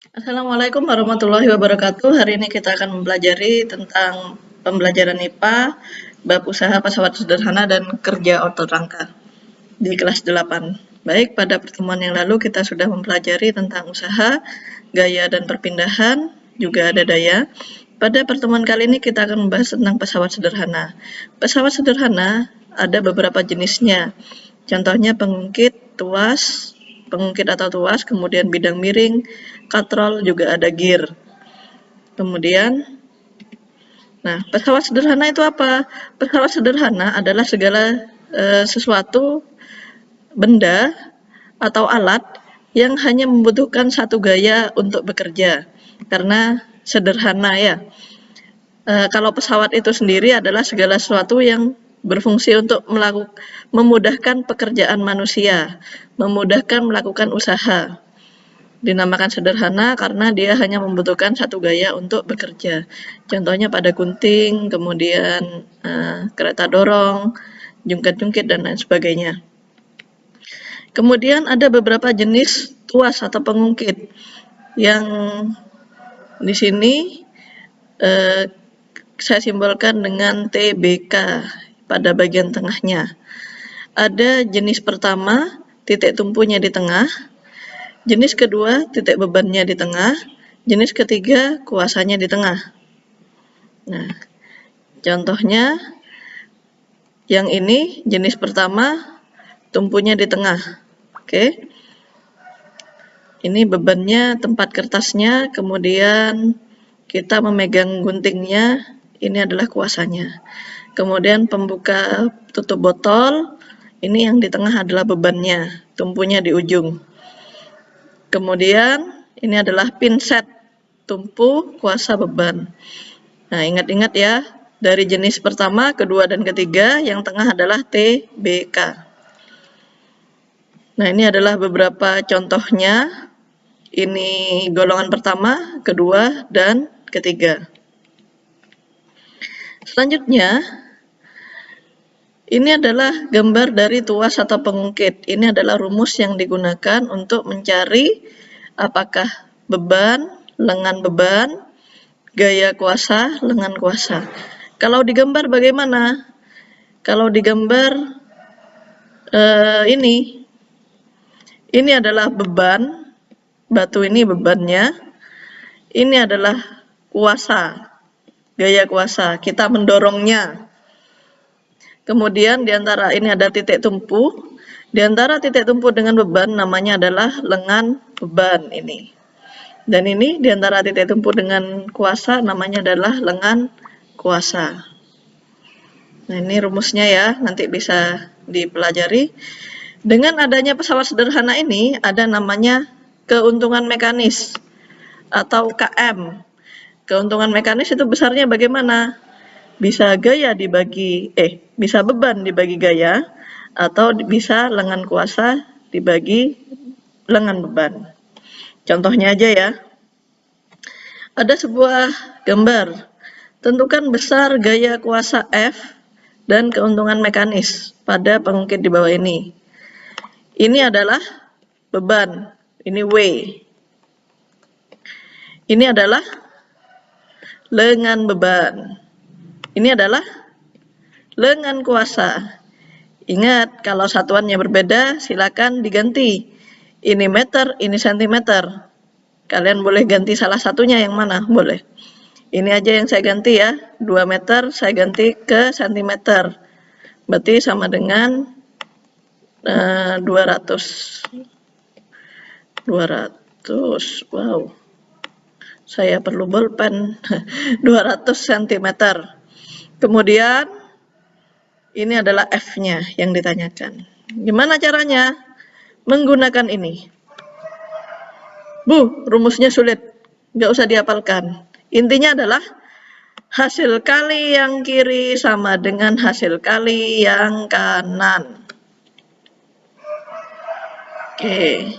Assalamualaikum warahmatullahi wabarakatuh. Hari ini kita akan mempelajari tentang pembelajaran IPA, bab usaha pesawat sederhana dan kerja otorangka di kelas 8. Baik, pada pertemuan yang lalu kita sudah mempelajari tentang usaha, gaya dan perpindahan, juga ada daya. Pada pertemuan kali ini kita akan membahas tentang pesawat sederhana. Pesawat sederhana ada beberapa jenisnya. Contohnya pengungkit atau tuas, kemudian bidang miring, katrol, juga ada gear. Kemudian, pesawat sederhana itu apa? Pesawat sederhana adalah segala sesuatu benda atau alat yang hanya membutuhkan satu gaya untuk bekerja, karena sederhana ya. Kalau pesawat itu sendiri adalah segala sesuatu yang berfungsi untuk memudahkan pekerjaan manusia, memudahkan melakukan usaha. Dinamakan sederhana karena dia hanya membutuhkan satu gaya untuk bekerja. Contohnya pada gunting, kemudian kereta dorong, jungkit-jungkit, dan lain sebagainya. Kemudian ada beberapa jenis tuas atau pengungkit yang di sini saya simbolkan dengan TBK pada bagian tengahnya. Ada jenis pertama, titik tumpunya di tengah. Jenis kedua, titik bebannya di tengah. Jenis ketiga, kuasanya di tengah. Nah, contohnya yang ini jenis pertama, tumpunya di tengah. Oke. Ini bebannya, tempat kertasnya, kemudian kita memegang guntingnya, ini adalah kuasanya. Kemudian pembuka tutup botol, ini yang di tengah adalah bebannya, tumpunya di ujung. Kemudian ini adalah pinset, tumpu, kuasa, beban. Nah, ingat-ingat ya, dari jenis pertama, kedua, dan ketiga, yang tengah adalah TBK. Nah, ini adalah beberapa contohnya. Ini golongan pertama, kedua, dan ketiga. Selanjutnya, ini adalah gambar dari tuas atau pengungkit. Ini adalah rumus yang digunakan untuk mencari apakah beban, lengan beban, gaya kuasa, lengan kuasa. Kalau digambar bagaimana? Kalau digambar ini adalah beban, batu ini bebannya. Ini adalah kuasa, gaya kuasa. Kita mendorongnya. Kemudian di antara ini ada titik tumpu. Di antara titik tumpu dengan beban namanya adalah lengan beban ini. Dan ini di antara titik tumpu dengan kuasa namanya adalah lengan kuasa. Nah, ini rumusnya ya, nanti bisa dipelajari. Dengan adanya pesawat sederhana ini ada namanya keuntungan mekanis atau KM. Keuntungan mekanis itu besarnya bagaimana? Bisa bisa beban dibagi gaya, atau bisa lengan kuasa dibagi lengan beban. Contohnya aja ya. Ada sebuah gambar. Tentukan besar gaya kuasa F dan keuntungan mekanis pada pengungkit di bawah ini. Ini adalah beban, ini W. Ini adalah lengan beban. Ini adalah lengan kuasa. Ingat, kalau satuannya berbeda, silakan diganti. Ini meter, ini sentimeter. Kalian boleh ganti salah satunya, yang mana? Boleh. Ini aja yang saya ganti ya, 2 meter saya ganti ke sentimeter. Berarti sama dengan 200. Wow. Saya perlu bolpen. 200 cm. Kemudian ini adalah F-nya yang ditanyakan. Gimana caranya? Menggunakan ini. Rumusnya sulit. Nggak usah dihafalkan. Intinya adalah hasil kali yang kiri sama dengan hasil kali yang kanan. Oke.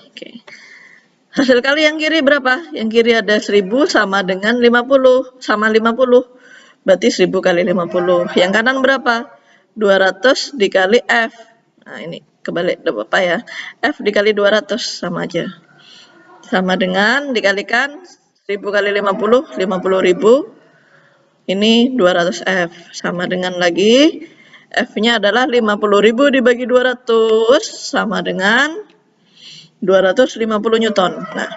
Hasil kali yang kiri berapa? Yang kiri ada 1000 sama dengan 50. Sama 50. Berarti 1000 kali 50. Yang kanan berapa? 200 dikali F. Nah, ini kebalik, tidak apa-apa ya. F dikali 200 sama aja. sama dengan dikalikan 1000 kali 50, 50.000. Ini 200 F, sama dengan lagi F-nya adalah 50.000 dibagi 200, sama dengan 250 Newton. Nah,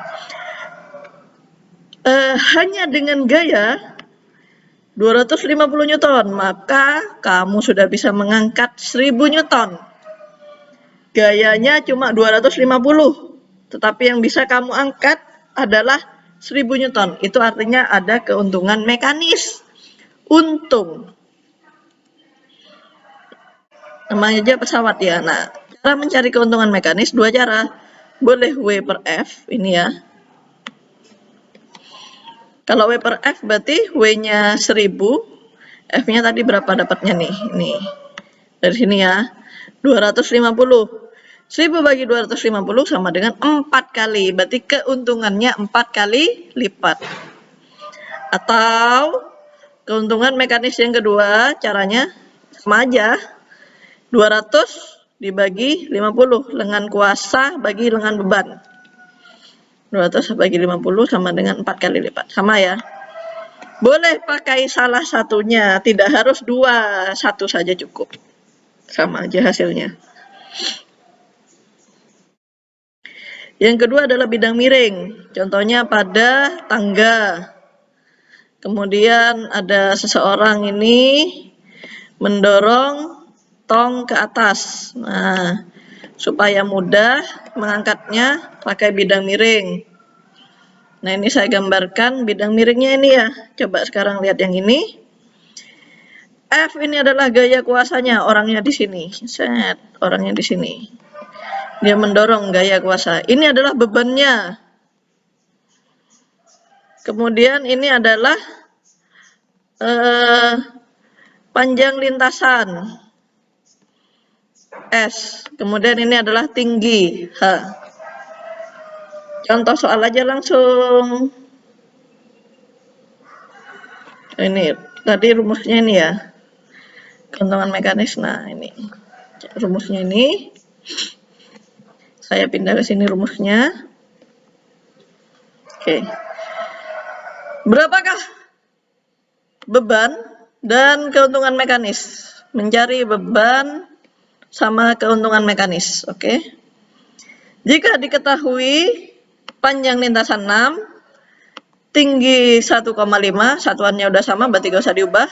hanya dengan gaya 250 Newton, maka kamu sudah bisa mengangkat 1000 Newton. Gayanya cuma 250, tetapi yang bisa kamu angkat adalah 1000 Newton. Itu artinya ada keuntungan mekanis. Untung. Namanya aja pesawat ya. Nah, cara mencari keuntungan mekanis dua cara. Boleh W per F, ini ya. Kalau W per F berarti W-nya 1000, F-nya tadi berapa dapatnya nih? Nih. Dari sini ya. 250. 1000 bagi 250 sama dengan 4 kali. Berarti keuntungannya 4 kali lipat. Atau keuntungan mekanis yang kedua, caranya sama aja. 200 dibagi 50, lengan kuasa bagi lengan beban. 200 bagi 50 sama dengan 4 kali lipat. Sama ya. Boleh pakai salah satunya, tidak harus dua, satu saja cukup. Sama aja hasilnya. Yang kedua adalah bidang miring. Contohnya pada tangga. Kemudian ada seseorang ini mendorong tong ke atas. Nah, supaya mudah mengangkatnya pakai bidang miring. Nah, ini saya gambarkan bidang miringnya ini ya. Coba sekarang lihat yang ini. F ini adalah gaya kuasanya, orangnya di sini. Set, orangnya di sini. Dia mendorong gaya kuasa. Ini adalah bebannya. Kemudian ini adalah panjang lintasan S. Kemudian ini adalah tinggi H. Contoh soal aja langsung. Ini tadi rumusnya ini ya. Keuntungan mekanis. Nah, ini rumusnya ini. Saya pindah ke sini rumusnya. Oke. Berapakah beban dan keuntungan mekanis? Mencari beban sama keuntungan mekanis, oke? Jika diketahui panjang lintasan 6, tinggi 1,5, satuannya udah sama berarti gak usah diubah.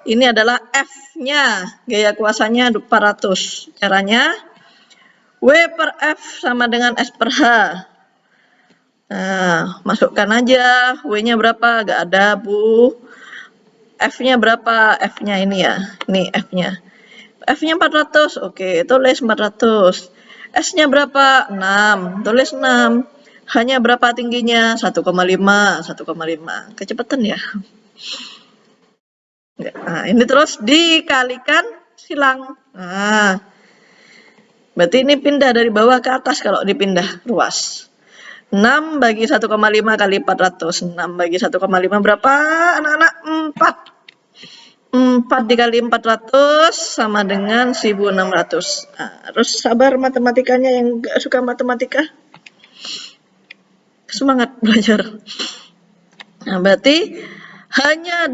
Ini adalah F-nya, gaya kuasanya 400. Caranya W per F sama dengan S per H. Nah, masukkan aja W-nya berapa, gak ada Bu. F-nya berapa, F-nya ini ya, ini F-nya. F-nya 400, oke, tulis 400. S-nya berapa, 6, tulis 6. Hanya berapa tingginya, 1,5, 1,5. Kecepatan ya. Nah, ini terus dikalikan silang. Nah, berarti ini pindah dari bawah ke atas kalau dipindah ruas. 6 bagi 1,5 kali 400. 6 bagi 1,5 berapa, anak-anak? 4. 4 dikali 400 sama dengan 1600. Nah, harus sabar matematikanya yang gak suka matematika. Semangat belajar. Nah, berarti hanya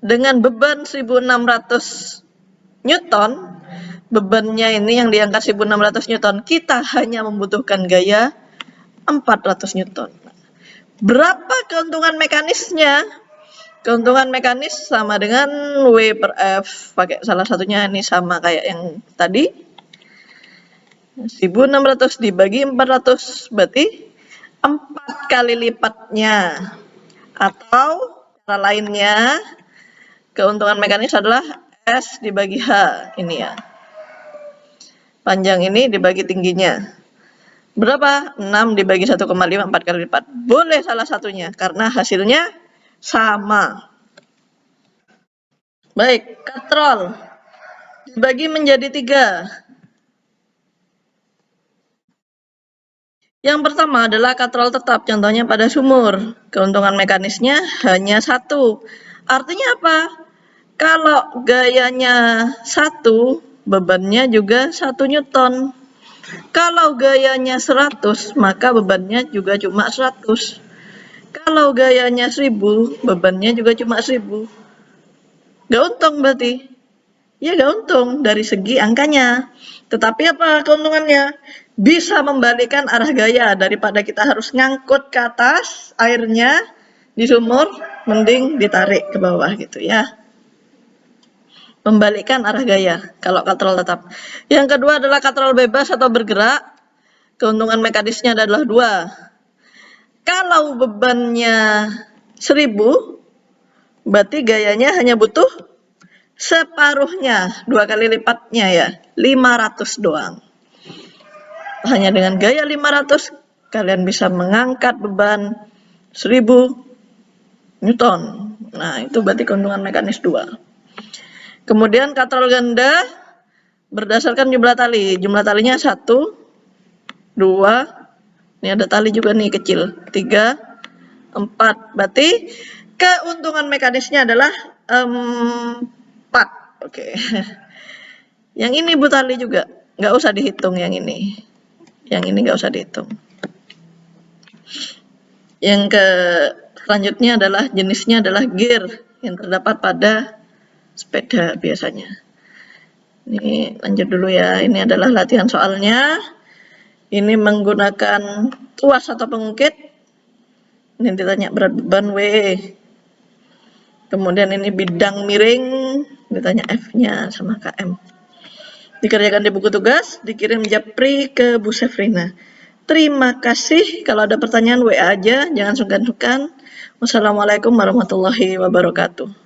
dengan beban 1600 Newton, bebannya ini yang diangkat 1600 Newton, kita hanya membutuhkan gaya 400 Newton. Berapa keuntungan mekanisnya? Keuntungan mekanis sama dengan W per F. Pakai salah satunya ini sama kayak yang tadi. 1600 dibagi 400 berarti 4 kali lipatnya. Atau cara lainnya, keuntungan mekanis adalah S dibagi H. Ini ya. Panjang ini dibagi tingginya. Berapa? 6 dibagi 1,5, 4 kali lipat. Boleh salah satunya, karena hasilnya sama. Baik, katrol dibagi menjadi 3. Yang pertama adalah katrol tetap, contohnya pada sumur. Keuntungan mekanisnya hanya 1. Artinya apa? Kalau gayanya 1, bebannya juga 1 Newton. Kalau gayanya 100, maka bebannya juga cuma 100. Kalau gayanya 1000, bebannya juga cuma 1000. Nggak untung berarti. Ya nggak untung dari segi angkanya. Tetapi apa keuntungannya? Bisa membalikan arah gaya daripada kita harus ngangkut ke atas airnya di sumur, mending ditarik ke bawah gitu ya. Membalikkan arah gaya kalau katrol tetap. Yang kedua adalah katrol bebas atau bergerak. Keuntungan mekanisnya adalah 2. Kalau bebannya 1000, berarti gayanya hanya butuh separuhnya, 2 kali lipatnya ya, 500 doang. Hanya dengan gaya 500, kalian bisa mengangkat beban 1000 Newton. Nah, itu berarti keuntungan mekanis 2. Kemudian katrol ganda berdasarkan jumlah tali. Jumlah talinya 1, 2, ini ada tali juga nih kecil, 3, 4. Berarti keuntungan mekanisnya adalah 4. Oke. Yang ini Bu tali juga, nggak usah dihitung yang ini. Yang ini nggak usah dihitung. Yang selanjutnya adalah jenisnya adalah gear yang terdapat pada sepeda biasanya. Ini lanjut dulu ya, ini adalah latihan soalnya. Ini menggunakan tuas atau pengukit. Ini ditanya berat beban W. Kemudian ini bidang miring, ditanya F-nya sama KM. Dikerjakan di buku tugas, dikirim Japri ke Bu Sefrina. Terima kasih, kalau ada pertanyaan WA aja, jangan sungkan-sungkan. Wassalamualaikum warahmatullahi wabarakatuh.